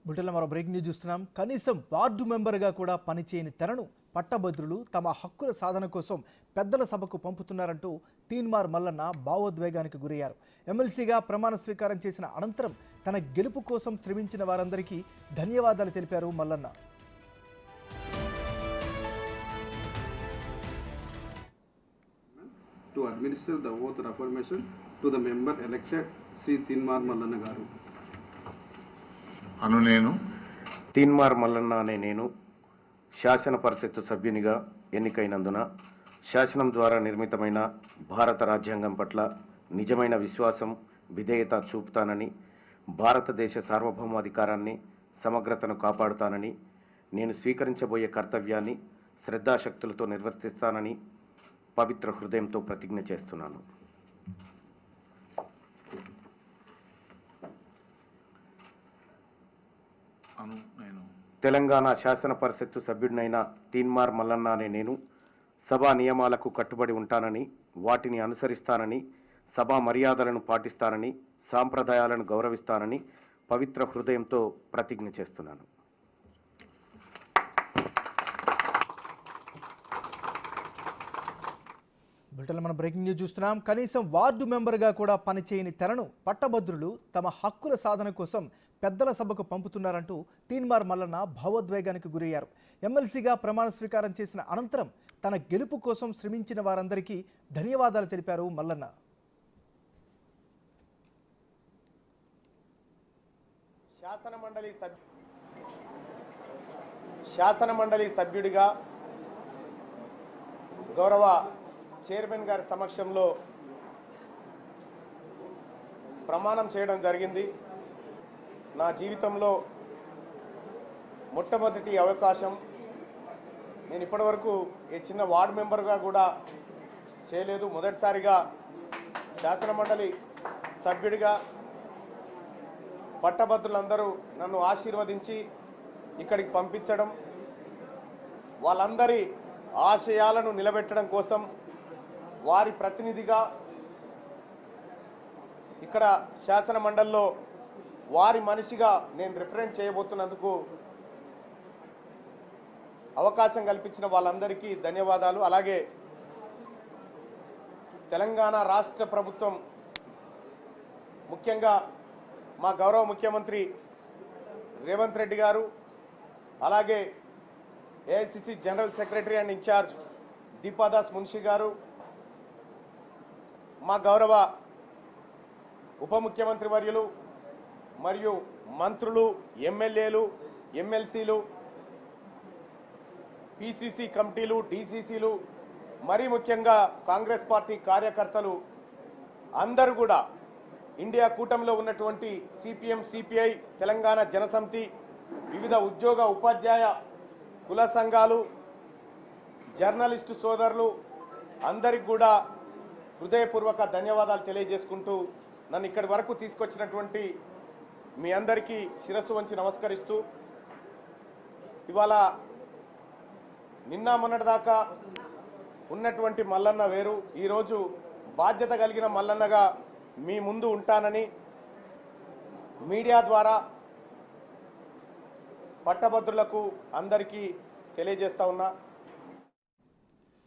బులెటిన్లో మరో breaking news చూస్తున్నాం. కనీసం వార్డు మెంబర్గా కూడా పనిచేయని తెరను పట్టభద్రులు తమ హక్కుల సాధన కోసం పెద్దల సభకు పంపుతున్నారంటూ తీన్మార్ మల్లన్న భావోద్వేగానికి గురయ్యారు. ఎమ్మెల్సీగా ప్రమాణ స్వీకారం చేసిన అనంతరం తన గెలుపు కోసం శ్రమించిన వారందరికీ ధన్యవాదాలు తెలిపారు Mallanna. To administer the oath of affirmation to the member elected Sri Tinmar Mallanna garu. నేను తీన్మార్ మల్లన్న అనే నేను శాసన పరిషత్తు సభ్యునిగా ఎన్నికైనందున శాసనం ద్వారా నిర్మితమైన భారత రాజ్యాంగం పట్ల నిజమైన విశ్వాసం, విధేయత చూపుతానని, భారతదేశ సార్వభౌమాధికారాన్ని, సమగ్రతను కాపాడుతానని, నేను స్వీకరించబోయే కర్తవ్యాన్ని శ్రద్ధాశక్తులతో నిర్వర్తిస్తానని పవిత్ర హృదయంతో ప్రతిజ్ఞ చేస్తున్నాను. తెలంగాణ శాసన పరిషత్తు సభ్యుడినైన తీన్మార్ మల్లన్న అనే నేను సభా నియమాలకు కట్టుబడి ఉంటానని, వాటిని అనుసరిస్తానని, సభా మర్యాదలను పాటిస్తానని, సాంప్రదాయాలను గౌరవిస్తానని పవిత్ర హృదయంతో ప్రతిజ్ఞ చేస్తున్నాను. బులెటిన్లో మనం బ్రేకింగ్ న్యూస్ చూస్తున్నాం. కనీసం వార్డు మెంబర్గా కూడా పనిచేయని తెరను పట్టభద్రులు తమ హక్కుల సాధన కోసం పెద్దల సభకు పంపుతున్నారంటూ తీన్మార్ మల్లన్న భావోద్వేగానికి గురయ్యారు. ఎమ్మెల్సీగా ప్రమాణ స్వీకారం చేసిన అనంతరం తన గెలుపు కోసం శ్రమించిన వారందరికీ ధన్యవాదాలు తెలిపారు మల్లన్న. శాసన మండలి సభ్యుడిగా గౌరవ చైర్మన్ గారి సమక్షంలో ప్రమాణం చేయడం జరిగింది. నా జీవితంలో మొట్టమొదటి అవకాశం. నేను ఇప్పటివరకు ఏ చిన్న వార్డు మెంబర్గా కూడా చేయలేదు. మొదటిసారిగా శాసన మండలి సభ్యుడిగా పట్టభద్రులందరూ నన్ను ఆశీర్వదించి ఇక్కడికి పంపించడం, వాళ్ళందరి ఆశయాలను నిలబెట్టడం కోసం వారి ప్రతినిధిగా ఇక్కడ శాసన మండలిలో వారి మనిషిగా నేను రిప్రజెంట్ చేయబోతున్నందుకు అవకాశం కల్పించిన వాళ్ళందరికీ ధన్యవాదాలు. అలాగే తెలంగాణ రాష్ట్ర ప్రభుత్వం, ముఖ్యంగా మా గౌరవ ముఖ్యమంత్రి రేవంత్ రెడ్డి గారు, అలాగే AICC general secretary and incharge Deepa Das Munshi గారు, మా గౌరవ ఉప ముఖ్యమంత్రి వర్యులు మరియు మంత్రులు, ఎమ్మెల్యేలు, ఎమ్మెల్సీలు, పిసిసి కమిటీలు, డిసిసిలు, మరీ ముఖ్యంగా కాంగ్రెస్ పార్టీ కార్యకర్తలు అందరూ కూడా, ఇండియా కూటమిలో ఉన్నటువంటి సిపిఎం, సిపిఐ, తెలంగాణ జనసమితి, వివిధ ఉద్యోగ ఉపాధ్యాయ కుల సంఘాలు, జర్నలిస్టు సోదరులు అందరికి కూడా హృదయపూర్వక ధన్యవాదాలు తెలియజేసుకుంటూ నన్ను ఇక్కడి వరకు తీసుకొచ్చినటువంటి మీ అందరికీ శిరస్సు వంచి నమస్కరిస్తూ, ఇవాళ నిన్న మొన్నటిదాకా ఉన్నటువంటి మల్లన్న వేరు, ఈరోజు బాధ్యత కలిగిన మల్లన్నగా మీ ముందు ఉంటానని మీడియా ద్వారా పట్టభద్రులకు అందరికీ తెలియజేస్తా ఉన్నా.